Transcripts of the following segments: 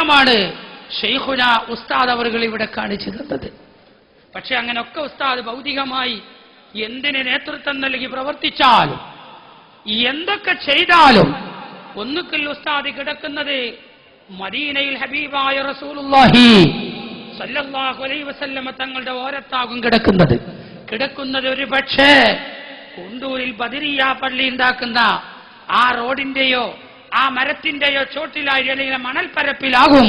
ഇതെല്ലാമാണ് ശൈഖുന ഉസ്താദ് അവറുകൾ ഇവിടെ കാണിച്ചു തന്നത്. പക്ഷെ അങ്ങനൊക്കെ ഉസ്താദ് ഭൗതികമായി എന്തിന് നേതൃത്വം നൽകി പ്രവർത്തിച്ചാലും എന്തൊക്കെ ചെയ്താലും ഒന്നുകിൽ ഉസ്താദ് കിടക്കുന്നത് മദീനയിൽ ഹബീബായ റസൂലുള്ളാഹി സല്ലല്ലാഹു അലൈഹി വസല്ലമ തങ്ങളുടെ ഓരത്താകും കിടക്കുന്നത് ഒരു പക്ഷേ കുണ്ടൂരിൽ ബദരിയ പള്ളി ഉണ്ടാക്കുന്ന ആ റോഡിന്റെയോ ആ മരത്തിന്റെയോ ചോട്ടിലായി അല്ലെങ്കിൽ മണൽപ്പരപ്പിലാകും,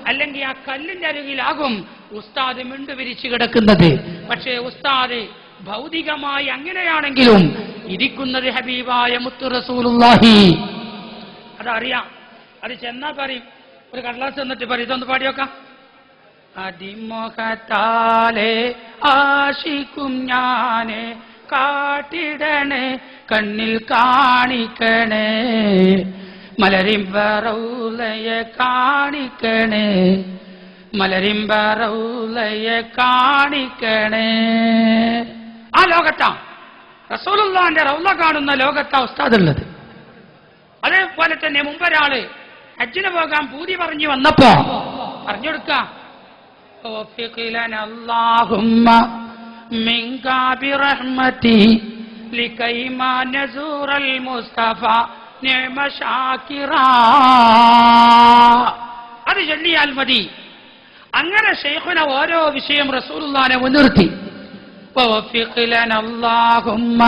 അല്ലെങ്കിൽ ആ കല്ലിന്റെ അരികിലാകും ഉസ്താദ് മിണ്ടു വിരിച്ചു കിടക്കുന്നത്. പക്ഷേ ഉസ്താദ് ഭൗതികമായി അങ്ങനെയാണെങ്കിലും ഇരിക്കുന്നത് ഹബീബായ മുത്തു റസൂലുള്ളാഹി. അതറിയാം, അത് ചെന്നാ പറയും, ഒരു കടലാസ് എന്നിട്ട് പറയും, ഇതൊന്ന് പാടിയോക്കാം. അതിമോഹത്താലെ ആശിക്കും ഞാനെ കാട്ടിടണേ കണ്ണിൽ കാണിക്കണേ മലരിമ്പറൗലയെ കാണിക്കണേ മലരിമ്പറൗലയെ കാണിക്കണേ. ആ ലോകത്താ റസൂലുള്ളാഹിന്റെ റൗള കാണുന്ന ലോകത്താ ഉസ്താദുള്ളത്. അതേപോലെ തന്നെ മുമ്പൊരാള് ഹജ്ജിന് പോകാൻ പൂതി പറഞ്ഞു വന്നപ്പോ പറഞ്ഞു കൊടുക്കാം, അല്ലാഹുമ്മ മിൻക ബിറഹ്മതി ലികൈമാ നസൂറൽ മുസ്തഫ നിഅമ ഷാകിറാ. അത് ചൊല്ലിയാൽ മതി. അങ്ങനെ ശൈഖുന ഓരോ വിഷയം റസൂലുള്ളാഹിനെ മുൻനിർത്തി അല്ലാഹുമ്മ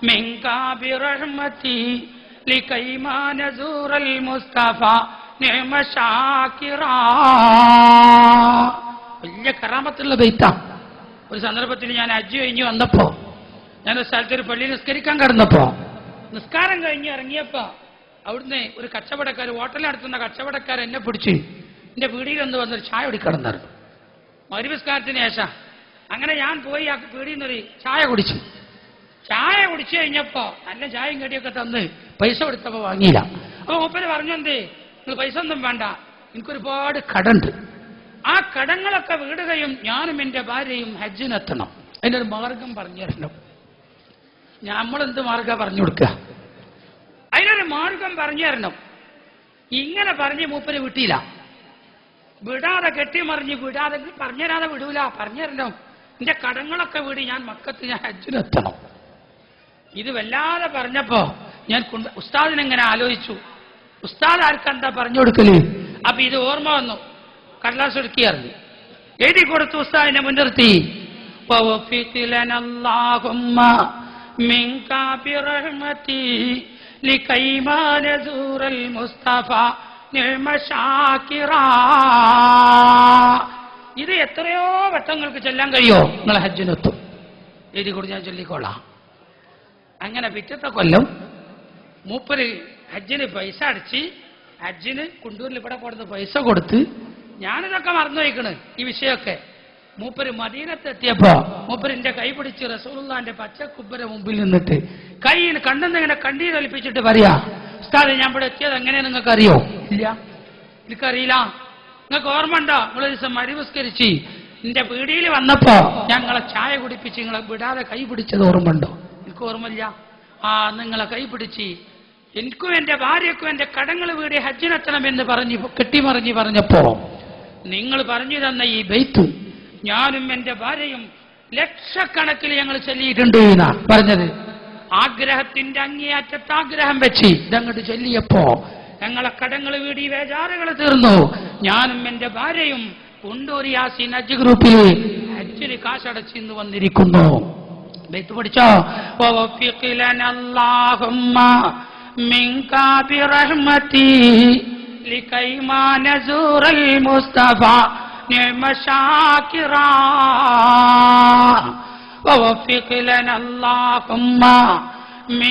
മിൻക ബിറഹ്മതി ലികൈമാ നസൂറൽ മുസ്തഫ നിഅമ ഷാകിറാ. വലിയ കറാമത്തുള്ള ബൈത്താ. ഒരു സന്ദർഭത്തിൽ ഞാൻ ഹജ്ജ് കഴിഞ്ഞ് വന്നപ്പോ ഞാനൊരു സ്ഥലത്തൊരു പള്ളിയിൽ നിസ്കരിക്കാൻ കിടന്നപ്പോ നിസ്കാരം കഴിഞ്ഞ് ഇറങ്ങിയപ്പോ അവിടുന്ന് ഒരു കച്ചവടക്കാർ, ഹോട്ടലിൽ നടത്തുന്ന കച്ചവടക്കാർ എന്നെ പിടിച്ച് എന്റെ പീടിയിലൊന്ന് വന്നൊരു ചായ കുടിക്കിടന്നായിരുന്നു. മഗ്‌രിബ് നിസ്കാരത്തിന് ശേഷം. അങ്ങനെ ഞാൻ പോയി ആ പീടിയിൽ നിന്നൊരു ചായ കുടിച്ചു കഴിഞ്ഞപ്പോ നല്ല ചായയും കടിയൊക്കെ തന്ന് പൈസ കൊടുത്തപ്പോ വാങ്ങിയില്ല. അപ്പൊ മൂപ്പര് പറഞ്ഞു, എന്തേ നിങ്ങൾ പൈസ ഒന്നും വേണ്ട, എനിക്കൊരുപാട് കടണ്ട്, ആ കടങ്ങളൊക്കെ വീടുകയും ഞാനും എന്റെ ഭാര്യയും ഹജ്ജിനെത്തണം, അതിനൊരു മാർഗം പറഞ്ഞു തരണം. നമ്മളെന്ത് മാർഗം പറഞ്ഞു കൊടുക്കുക? അതിനൊരു മാർഗം പറഞ്ഞു തരണം. ഇങ്ങനെ പറഞ്ഞ് മൂപ്പര് വിട്ടില്ല. വിടാതെ കെട്ടിമറിഞ്ഞ് വിടാതെ പറഞ്ഞുതരാതെ വിടൂല, പറഞ്ഞു തരണം. എന്റെ കടങ്ങളൊക്കെ വീടി ഞാൻ മക്കത്ത് ഞാൻ ഹജ്ജിനെത്തണം. ഇത് വല്ലാതെ പറഞ്ഞപ്പോ ഞാൻ ഉസ്താദിനെങ്ങനെ ആലോചിച്ചു, ഉസ്താദ് ആർക്കെന്താ പറഞ്ഞു കൊടുക്കല്? അപ്പൊ ഇത് ഓർമ്മ വന്നു. കടലാസ് എടുക്കിയായിരുന്നു, എഴുതി കൊടുത്തു, ഉസ്താദിനെ മുൻനിർത്തി അല്ലാഹുമ്മ മിൻക ബിറഹ്മതി ലികൈമാ നസൂറൽ മുസ്തഫ നിഅമ ഷാകിറാ. ഇത് എത്രയോ വട്ടങ്ങൾക്ക് ചൊല്ലാൻ കഴിയോ? നിങ്ങൾ ഹജ്ജിനെത്തും, എഴുതി കൊടുത്ത് ഞാൻ ചൊല്ലിക്കോളാം. അങ്ങനെ പിറ്റത്തെ കൊല്ലം മൂപ്പര് ഹജ്ജിന് പൈസ അടിച്ച് ഹജ്ജിന് കുണ്ടൂരിൽ ഇവിടെ കൊടുത്ത് പൈസ കൊടുത്ത് ഞാനിതൊക്കെ മറന്നു വയ്ക്കണ് ഈ വിഷയമൊക്കെ. മൂപ്പര് മദീനത്തെത്തിയപ്പോ മൂപ്പരിന്റെ കൈ പിടിച്ച് റസൂലുള്ളാഹിന്റെ പച്ചക്കുബ്ബര മുമ്പിൽ നിന്നിട്ട് കയ്യിൽ കണ്ണെന്നിങ്ങനെ കണ്ണീർ ഒലിപ്പിച്ചിട്ട് പറയാ, ഉസ്താദ് ഞാൻ ഇവിടെ എത്തിയത് എങ്ങനെയാ നിങ്ങൾക്ക് അറിയോ? ഇല്ല, എനിക്കറിയില്ല. നിങ്ങൾക്ക് ഓർമ്മ ഉണ്ടോ? നിങ്ങളൊരു ദിവസം മരിവസ്കരിച്ച് എന്റെ പീടിയിൽ വന്നപ്പോ ഞങ്ങളെ ചായ കുടിപ്പിച്ച് നിങ്ങളെ വിടാതെ കൈ പിടിച്ചത് ഓർമ്മ ഉണ്ടോ? എനിക്ക് ഓർമ്മയില്ല. നിങ്ങളെ കൈ പിടിച്ച് എനിക്കും എന്റെ ഭാര്യക്കും എന്റെ കടങ്ങൾ വീട് ഹജ്ജിനെത്തണമെന്ന് പറഞ്ഞ് കെട്ടിമറിഞ്ഞ് പറഞ്ഞപ്പോ നിങ്ങൾ പറഞ്ഞു തന്ന ഈ ബൈത്ത് ഞാനും എന്റെ ഭാര്യയും ലക്ഷക്കണക്കിൽ ഞങ്ങൾ ചൊല്ലിയിട്ടുണ്ട് എന്നാ പറഞ്ഞത്. ആഗ്രഹത്തിന്റെ അങ്ങേയറ്റത്ത് ആഗ്രഹം വെച്ച് ഇതങ്ങോട്ട് ചൊല്ലിയപ്പോ ഞങ്ങളെ കടങ്ങൾ വീടി വേജാറുകൾ തീർന്നു. ഞാനും എന്റെ ഭാര്യയും കുണ്ടൂർ യാസീൻ ഹജ്ജ് ഗ്രൂപ്പിൽ ഹജ്ജിന് കാശടച്ചിന്ന് വന്നിരിക്കുന്നു. ബൈത്ത് പഠിച്ചോ? അല്ലാഹുമ്മ മിൻക ബിറഹ്മതി ലികൈമാ നസൂറൽ മുസ്തഫ നിഅമ ഷാകിറാ വവഫിഖ് ലനാ അല്ലാഹുമ്മ